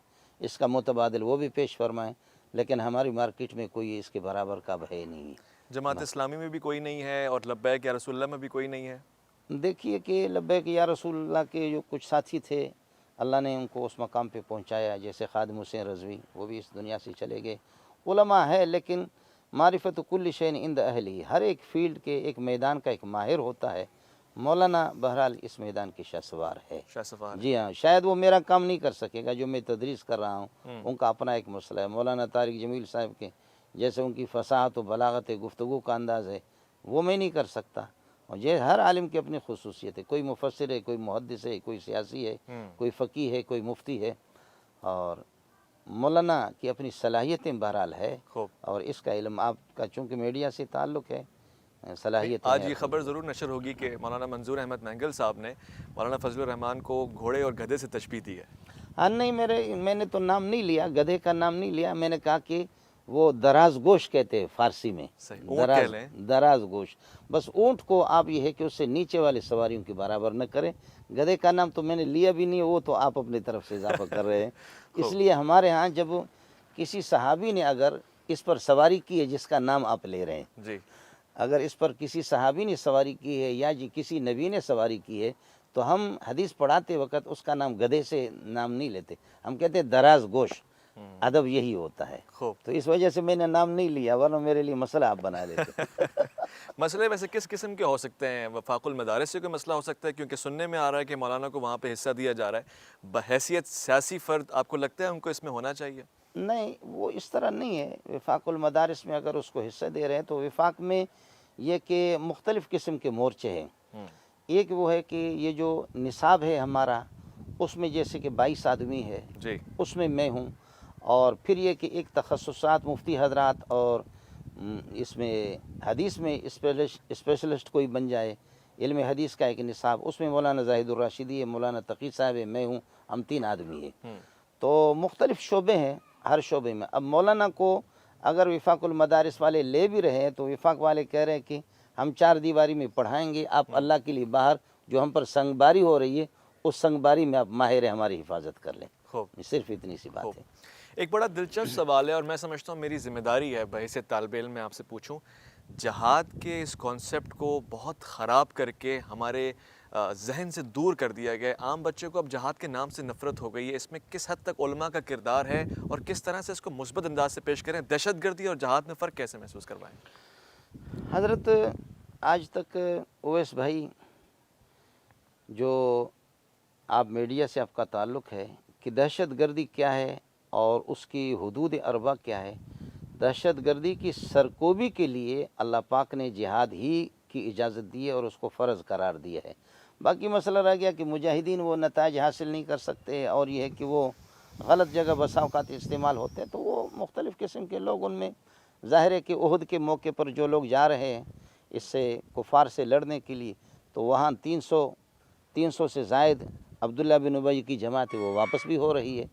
اس کا متبادل وہ بھی پیش فرمائیں، لیکن ہماری مارکیٹ میں کوئی اس کے برابر کا ہے نہیں. جماعت اسلامی میں بھی کوئی نہیں ہے، اور لبیک یا رسول اللہ میں بھی کوئی نہیں ہے. دیکھیے کہ لبیک یا رسول اللہ کے جو کچھ ساتھی تھے، اللہ نے ان کو اس مقام پہ پہنچایا، جیسے خادم حسین رضوی، وہ بھی اس دنیا سے چلے گئے. علماء ہے، لیکن معرفت کل شین عند اہلی، ہر ایک فیلڈ کے ایک میدان کا ایک ماہر ہوتا ہے. مولانا بہرحال اس میدان کی شاہ سوار ہے. جی ہاں، شاید وہ میرا کام نہیں کر سکے گا جو میں تدریس کر رہا ہوں، ان کا اپنا ایک مسئلہ ہے. مولانا طارق جمیل صاحب کے جیسے ان کی فصاحت و بلاغت گفتگو کا انداز ہے، وہ میں نہیں کر سکتا. اور یہ ہر عالم کی اپنی خصوصیت ہے. کوئی مفسر ہے، کوئی محدث ہے، کوئی سیاسی ہے، کوئی فقیہ ہے، کوئی مفتی ہے، اور مولانا کی اپنی صلاحیتیں بہرحال ہے. اور اس کا علم آپ کا چونکہ میڈیا سے تعلق ہے، صلاحیت. آج یہ خبر ضرور نشر ہوگی کہ مولانا منظور احمد مینگل صاحب نے مولانا فضل الرحمان کو گھوڑے اور گدھے سے تشبیہ دی ہے. ہاں نہیں، میں نے تو نام نہیں لیا، گدھے کا نام نہیں لیا. میں نے کہا کہ وہ دراز گوش کہتے ہیں فارسی میں، دراز گوش. بس اونٹ کو آپ یہ ہے کہ اس سے نیچے والے سواریوں کے برابر نہ کریں. گدھے کا نام تو میں نے لیا بھی نہیں، وہ تو آپ اپنی طرف سے اضافہ کر رہے ہیں. اس لیے ہمارے ہاں جب کسی صحابی نے اگر اس پر سواری کی ہے جس کا نام آپ لے رہے ہیں، اگر اس پر کسی صحابی نے سواری کی ہے یا کسی نبی نے سواری کی ہے، تو ہم حدیث پڑھاتے وقت اس کا نام گدھے سے نام نہیں لیتے، ہم کہتے ہیں دراز گوش. ادب یہی ہوتا ہے. تو اس وجہ سے میں نے نام نہیں لیا، ورنہ میرے لیے مسئلہ آپ بنا لیتے. مسئلے ویسے کس قسم کے ہو سکتے ہیں؟ وفاق المدارس سے کوئی مسئلہ ہو سکتا ہے؟ کیونکہ سننے میں آ رہا ہے کہ مولانا کو وہاں پہ حصہ دیا جا رہا ہے، بحیثیت سیاسی فرد آپ کو لگتا ہے ان کو اس میں ہونا چاہیے؟ نہیں، وہ اس طرح نہیں ہے۔ وفاق المدارس میں اگر اس کو حصہ دے رہے ہیں تو وفاق میں یہ کہ مختلف قسم کے مورچے ہیں۔ ایک وہ ہے کہ یہ جو نصاب ہے ہمارا، اس میں جیسے کہ 22 آدمی ہے، جی اس میں ہوں، اور پھر یہ کہ ایک تخصصات مفتی حضرات اور اس میں حدیث میں اسپیشلسٹ کوئی بن جائے، علم حدیث کا ایک نصاب، اس میں مولانا زاہد الراشدی ہے، مولانا تقی صاحب ہے، میں ہوں، ہم 3 آدمی ہیں۔ تو مختلف شعبے ہیں، ہر شعبے میں۔ اب مولانا کو اگر وفاق المدارس والے لے بھی رہے ہیں تو وفاق والے کہہ رہے ہیں کہ ہم 4 دیواری میں پڑھائیں گے، آپ اللہ کے لیے باہر جو ہم پر سنگ باری ہو رہی ہے اس سنگ باری میں آپ ماہر ہماری حفاظت کر لیں۔ خوب صرف اتنی سی بات ہے۔ ایک بڑا دلچسپ سوال ہے اور میں سمجھتا ہوں میری ذمہ داری ہے بحیثیت طالب علم میں آپ سے پوچھوں، جہاد کے اس کانسیپٹ کو بہت خراب کر کے ہمارے ذہن سے دور کر دیا گیا ہے، عام بچے کو اب جہاد کے نام سے نفرت ہو گئی ہے، اس میں کس حد تک علماء کا کردار ہے اور کس طرح سے اس کو مثبت انداز سے پیش کریں؟ دہشت گردی اور جہاد میں فرق کیسے محسوس کروائیں؟ حضرت آج تک اویس بھائی، جو آپ میڈیا سے آپ کا تعلق ہے، کہ دہشت گردی کیا ہے اور اس کی حدود اربع کیا ہے؟ دہشت گردی کی سرکوبی کے لیے اللہ پاک نے جہاد ہی کی اجازت دی ہے اور اس کو فرض قرار دیا ہے۔ باقی مسئلہ رہ گیا کہ مجاہدین وہ نتائج حاصل نہیں کر سکتے، اور یہ ہے کہ وہ غلط جگہ بسا اوقات استعمال ہوتے ہیں، تو وہ مختلف قسم کے لوگ ان میں ظاہر ہے کہ احد کے موقع پر جو لوگ جا رہے ہیں اس سے کفار سے لڑنے کے لیے، تو وہاں 300 سے زائد عبداللہ بن ابی کی جماعت ہے وہ واپس بھی ہو رہی ہے۔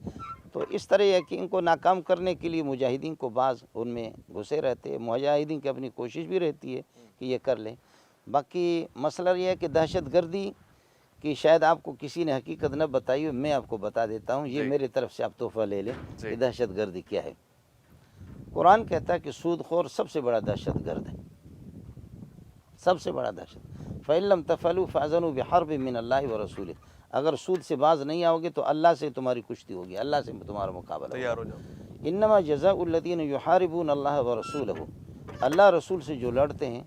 تو اس طرح ہے کہ ان کو ناکام کرنے کے لیے مجاہدین کو بعض ان میں گھسے رہتے ہیں، مجاہدین کی اپنی کوشش بھی رہتی ہے کہ یہ کر لیں۔ باقی مسئلہ یہ ہے کہ دہشت گردی کی شاید آپ کو کسی نے حقیقت نہ بتائی ہو، میں آپ کو بتا دیتا ہوں، یہ میری طرف سے آپ تحفہ لے لیں کہ دہشت گردی کیا ہے۔ قرآن کہتا ہے کہ سود خور سب سے بڑا دہشت گرد ہے، سب سے بڑا دہشت۔ فَإِن لَمْ تَفْعَلُوا فَأْذَنُوا بِحَرْبٍ مِّنَ اللَّهِ وَرَسُولِهِ، اگر سود سے باز نہیں آؤ گے تو اللہ سے تمہاری کشتی ہوگی، اللہ سے تمہارا مقابلہ ہوگا۔ تیار ہو جاؤ۔ انما جزاء الذین یحاربون اللہ ورسولہ، اللہ رسول سے جو لڑتے ہیں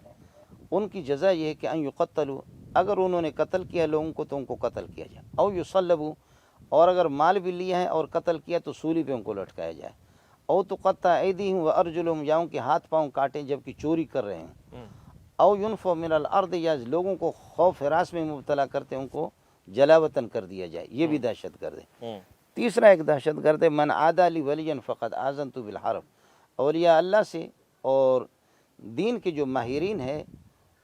ان کی جزا یہ ہے کہ ان یقتلوا، اگر انہوں نے قتل کیا لوگوں کو تو ان کو قتل کیا جائے، او یصلبوا، اور اگر مال بھی لیا ہے اور قتل کیا تو سولی پہ ان کو لٹکایا جائے، او تقطع ایدیہم وارجلہم، یا ان کے ہاتھ پاؤں کاٹیں جبکہ چوری کر رہے ہیں، او ینفوا من الارض، یا لوگوں کو خوف ہراس میں مبتلا کرتے ان کو جلا وطن کر دیا جائے، یہ بھی دہشت گرد ہے۔ تیسرا ایک دہشت گرد ہے من عادی لی ولیا فقد آذنت بالحرب، اولیاء اللہ سے اور دین کے جو ماہرین ہیں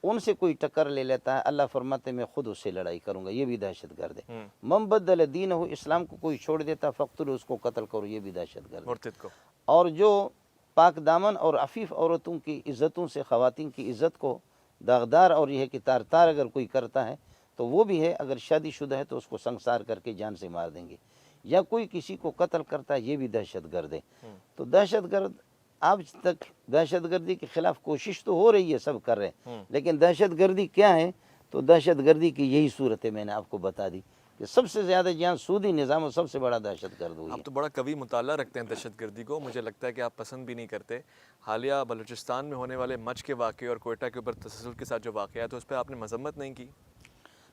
ان سے کوئی ٹکر لے لیتا ہے، اللہ فرماتے میں خود اس سے لڑائی کروں گا، یہ بھی دہشت گرد ہے۔ من بدل دینہ، اسلام کو کوئی چھوڑ دیتا فقتلوا، اس کو قتل کرو، یہ بھی دہشت گرد ہے۔ مرتد کو۔ اور جو پاک دامن اور عفیف عورتوں کی عزتوں سے، خواتین کی عزت کو داغدار اور یہ ہے کہ تار تار اگر کوئی کرتا ہے تو وہ بھی ہے، اگر شادی شدہ ہے تو اس کو سنگسار کر کے جان سے مار دیں گے، یا کوئی کسی کو قتل کرتا ہے، یہ بھی دہشت گرد ہے۔ تو دہشت گرد آج تک دہشت گردی کے خلاف کوشش تو ہو رہی ہے، سب کر رہے ہیں، لیکن دہشت گردی کیا ہے؟ تو دہشت گردی کی یہی صورت ہے، میں نے آپ کو بتا دی کہ سب سے زیادہ جہاں سودی نظام و سب سے بڑا دہشت گرد ہوئی ہے۔ آپ تو بڑا قوی مطالعہ رکھتے ہیں دہشت گردی کو، مجھے لگتا ہے کہ آپ پسند بھی نہیں کرتے۔ حالیہ بلوچستان میں ہونے والے مچ کے واقعے اور کوئٹہ کے اوپر تسلسل کے ساتھ جو واقعہ ہے تو اس پہ آپ نے مذمت نہیں کی؟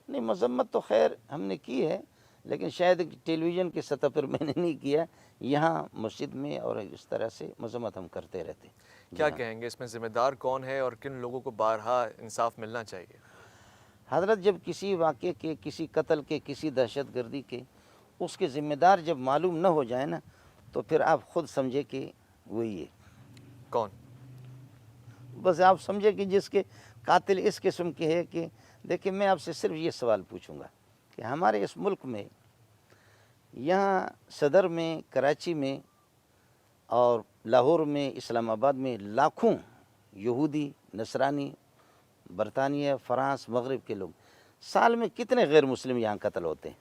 نہیں، مذمت تو خیر ہم نے کی ہے، لیکن شاید ٹیلی ویژن کی سطح پر میں نے نہیں کیا، یہاں مسجد میں اور اس طرح سے مذمت ہم کرتے رہتے ہیں۔ کیا کہیں گے اس میں ذمہ دار کون ہے اور کن لوگوں کو بارہا انصاف ملنا چاہیے؟ حضرت جب کسی واقعے کے، کسی قتل کے، کسی دہشت گردی کے اس کے ذمہ دار جب معلوم نہ ہو جائے نا تو پھر آپ خود سمجھے کہ وہی ہے۔ کون؟ بس آپ سمجھے کہ جس کے قاتل اس قسم کے ہے کہ دیکھیں، میں آپ سے صرف یہ سوال پوچھوں گا کہ ہمارے اس ملک میں، یہاں صدر میں، کراچی میں اور لاہور میں، اسلام آباد میں لاکھوں یہودی، نصرانی، برطانیہ، فرانس، مغرب کے لوگ، سال میں کتنے غیر مسلم یہاں قتل ہوتے ہیں؟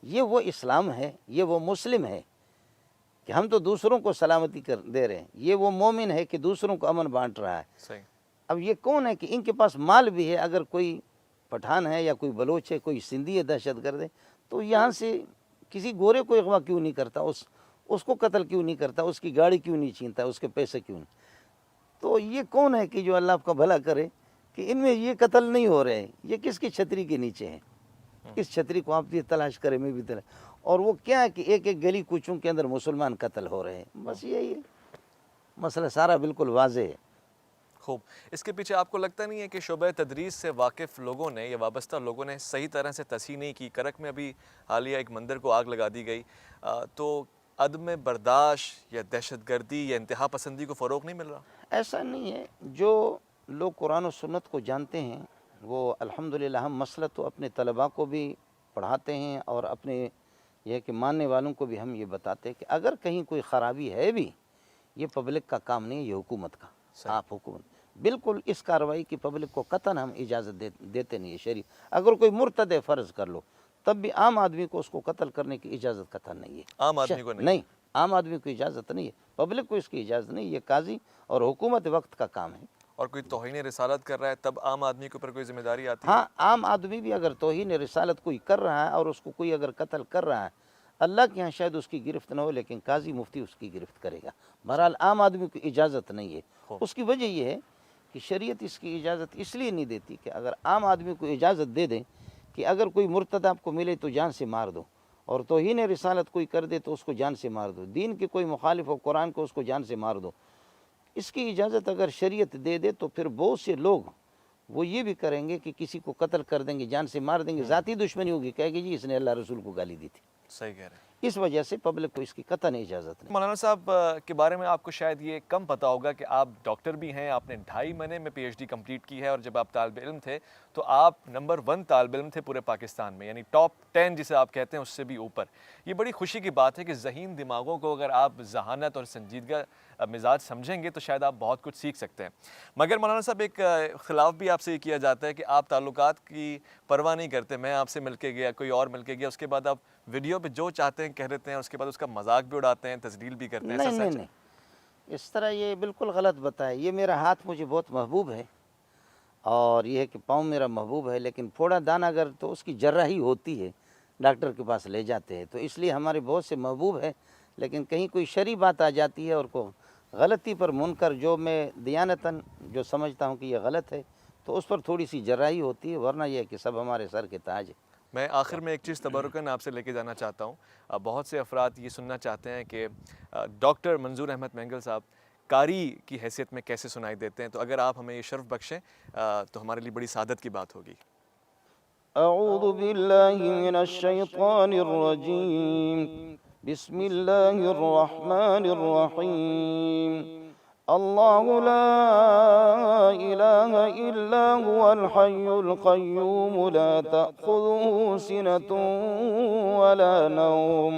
یہ وہ اسلام ہے، یہ وہ مسلم ہے کہ ہم تو دوسروں کو سلامتی کر دے رہے ہیں، یہ وہ مومن ہے کہ دوسروں کو امن بانٹ رہا ہے۔ صحیح۔ اب یہ کون ہے کہ ان کے پاس مال بھی ہے؟ اگر کوئی پٹھان ہے یا کوئی بلوچ ہے، کوئی سندھی ہے دہشت گرد ہے، تو یہاں سے کسی گورے کو اغوا کیوں نہیں کرتا، اس کو قتل کیوں نہیں کرتا، اس کی گاڑی کیوں نہیں چھینتا، اس کے پیسے کیوں نہیں؟ تو یہ کون ہے کہ جو اللہ آپ کا بھلا کرے کہ ان میں یہ قتل نہیں ہو رہے ہیں؟ یہ کس کی چھتری کے نیچے ہیں؟ کس چھتری کو آپ بھی تلاش کریں، میں بھی تلاش، اور وہ کیا ہے کہ ایک ایک گلی کوچوں کے اندر مسلمان قتل ہو رہے ہیں، بس یہی ہے مسئلہ، سارا بالکل واضح ہے۔ خوب، اس کے پیچھے آپ کو لگتا نہیں ہے کہ شعبہ تدریس سے واقف لوگوں نے یا وابستہ لوگوں نے صحیح طرح سے تصحیح نہیں کی؟ کرک میں ابھی حالیہ ایک مندر کو آگ لگا دی گئی، تو عدم برداشت یا دہشت گردی یا انتہا پسندی کو فروغ نہیں مل رہا؟ ایسا نہیں ہے، جو لوگ قرآن و سنت کو جانتے ہیں وہ الحمدللہ، ہم مسئلہ تو اپنے طلباء کو بھی پڑھاتے ہیں اور اپنے یہ کہ ماننے والوں کو بھی ہم یہ بتاتے ہیں کہ اگر کہیں کوئی خرابی ہے بھی، یہ پبلک کا کام نہیں ہے، یہ حکومت کا۔ آپ حکومت بالکل اس کارروائی کی پبلک کو قطعاً ہم اجازت دیتے نہیں ہے شریف۔ اگر کوئی مرتد ہے فرض کر لو، تب بھی عام آدمی کو اس کو قتل کرنے کی اجازت قطعاً نہیں ہے۔ عام آدمی کو نہیں، عام آدمی کو اجازت نہیں ہے، پبلک کو اس کی اجازت نہیں، یہ قاضی اور حکومت وقت کا کام ہے۔ اور کوئی توہین رسالت کر رہا ہے تب عام آدمی کے اوپر کوئی ذمہ داری آتی ہے؟ ہاں، عام آدمی بھی اگر توہین رسالت کوئی کر رہا ہے اور اس کو کوئی اگر قتل کر رہا ہے، اللہ کے یہاں شاید اس کی گرفت نہ ہو، لیکن قاضی مفتی اس کی گرفت کرے گا۔ بہرحال عام آدمی کو اجازت نہیں ہے۔ اس کی وجہ یہ ہے کہ شریعت اس کی اجازت اس لیے نہیں دیتی کہ اگر عام آدمی کو اجازت دے دیں کہ اگر کوئی مرتد آپ کو ملے تو جان سے مار دو، اور توہین رسالت کوئی کر دے تو اس کو جان سے مار دو، دین کے کوئی مخالف ہو قرآن کو اس کو جان سے مار دو، اس کی اجازت اگر شریعت دے دے تو پھر بہت سے لوگ وہ یہ بھی کریں گے کہ کسی کو قتل کر دیں گے، جان سے مار دیں گے، ذاتی دشمنی ہوگی، کہے گی جی اس نے اللہ رسول کو گالی دی تھی۔ صحیح کہہ رہے ہیں۔ اس وجہ سے پبلک کو اس کی قطعاً اجازت نہیں۔ مولانا صاحب کے بارے میں آپ کو شاید یہ کم پتہ ہوگا کہ آپ ڈاکٹر بھی ہیں، آپ نے 2.5 مہینے میں پی ایچ ڈی کمپلیٹ کی ہے، اور جب آپ طالب علم تھے تو آپ نمبر 1 طالب علم تھے پورے پاکستان میں، یعنی ٹاپ 10 جسے آپ کہتے ہیں اس سے بھی اوپر۔ یہ بڑی خوشی کی بات ہے کہ ذہین دماغوں کو اگر آپ ذہانت اور سنجیدگی مزاج سمجھیں گے تو شاید آپ بہت کچھ سیکھ سکتے ہیں۔ مگر مولانا صاحب ایک خلاف بھی آپ سے یہ کیا جاتا ہے کہ آپ تعلقات کی پرواہ نہیں کرتے۔ میں آپ سے مل کے گیا، کوئی اور مل کے گیا، اس کے بعد آپ ویڈیو پہ جو چاہتے ہیں کہہ دیتے ہیں، اس کے بعد اس کا مذاق بھی اڑاتے ہیں، تذلیل بھی کرتے ہیں۔ نہیں نہیں نہیں، اس طرح یہ بالکل غلط بتائے۔ یہ میرا ہاتھ مجھے بہت محبوب ہے، اور یہ ہے کہ پاؤں میرا محبوب ہے، لیکن پھوڑا دانہ اگر تو اس کی جراحی ہوتی ہے، ڈاکٹر کے پاس لے جاتے ہیں، تو اس لیے ہمارے بہت سے محبوب ہے، لیکن کہیں کوئی شرعی بات آ جاتی ہے اور کو غلطی پر منکر جو میں دیانتاً جو سمجھتا ہوں کہ یہ غلط ہے، تو اس پر تھوڑی سی جراحی ہوتی ہے، ورنہ یہ ہے کہ سب ہمارے سر کے تاج ہے۔ میں آخر میں ایک چیز تبرکاً آپ سے لے کے جانا چاہتا ہوں۔ بہت سے افراد یہ سننا چاہتے ہیں کہ ڈاکٹر منظور احمد مینگل صاحب قاری کی حیثیت میں کیسے سنائی دیتے ہیں، تو اگر آپ ہمیں یہ شرف بخشیں تو ہمارے لیے بڑی سعادت کی بات ہوگی۔ اعوذ باللہ من الشیطان الرجیم، بسم اللہ الرحمن الرحیم، اللہ لا الہ الا هو الحی القیوم لا تأخذه سنة ولا نوم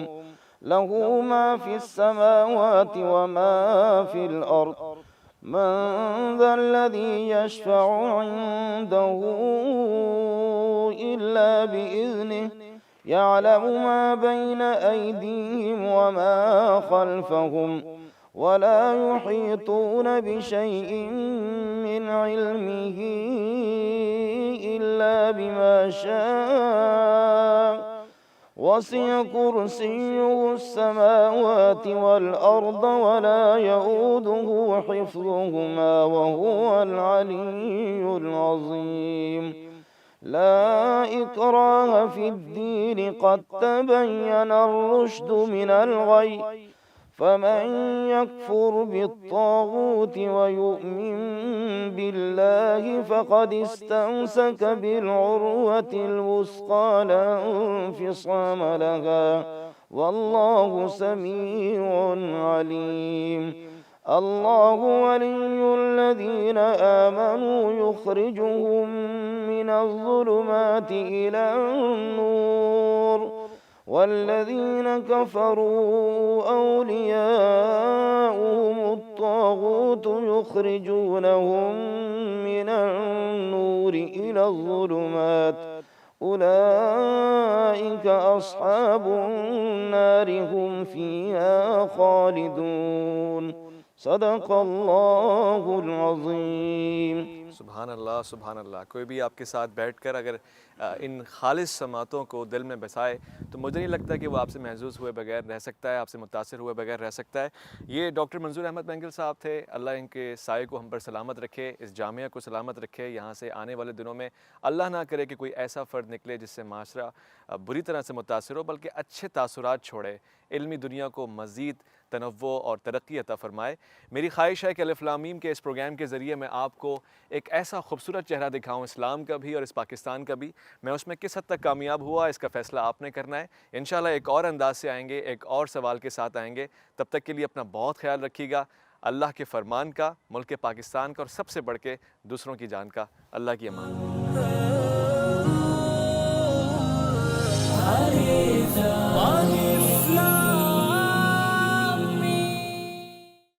له ما في السماوات وما في الأرض من ذا الذي يشفع عنده إلا بإذنه يعلم ما بين أيديهم وما خلفهم ولا يحيطون بشيء من علمه إلا بما شاء وسع كرسيه السماوات والأرض ولا يؤوده حفظهما وهو العلي العظيم لا إكراه في الدين قد تبين الرشد من الغي فمن يكفر بالطاغوت ويؤمن بالله فقد استمسك بالعروة الوثقى لا انفصام لها والله سميع عليم الله ولي الذين آمنوا يخرجهم من الظلمات إلى النور والذين كفروا أولياؤهم الطاغوت يخرجونهم من النور إلى الظلمات أولئك أصحاب النار هم فيها خالدون۔ صدق اللہ العظیم۔ سبحان اللہ سبحان اللہ۔ کوئی بھی آپ کے ساتھ بیٹھ کر اگر ان خالص سماعتوں کو دل میں بسائے تو مجھے نہیں لگتا کہ وہ آپ سے محظوظ ہوئے بغیر رہ سکتا ہے، آپ سے متاثر ہوئے بغیر رہ سکتا ہے۔ یہ ڈاکٹر منظور احمد مینگل صاحب تھے، اللہ ان کے سائے کو ہم پر سلامت رکھے، اس جامعہ کو سلامت رکھے۔ یہاں سے آنے والے دنوں میں اللہ نہ کرے کہ کوئی ایسا فرد نکلے جس سے معاشرہ بری طرح سے متاثر ہو، بلکہ اچھے تاثرات چھوڑے، علمی دنیا کو مزید تنوع اور ترقی عطا فرمائے۔ میری خواہش ہے کہ الف لام میم کے اس پروگرام کے ذریعے میں آپ کو ایک ایسا خوبصورت چہرہ دکھاؤں اسلام کا بھی اور اس پاکستان کا بھی۔ میں اس میں کس حد تک کامیاب ہوا اس کا فیصلہ آپ نے کرنا ہے۔ انشاءاللہ ایک اور انداز سے آئیں گے، ایک اور سوال کے ساتھ آئیں گے۔ تب تک کے لیے اپنا بہت خیال رکھیے گا۔ اللہ کے فرمان کا، ملک پاکستان کا اور سب سے بڑھ کے دوسروں کی جان کا۔ اللہ کی امان۔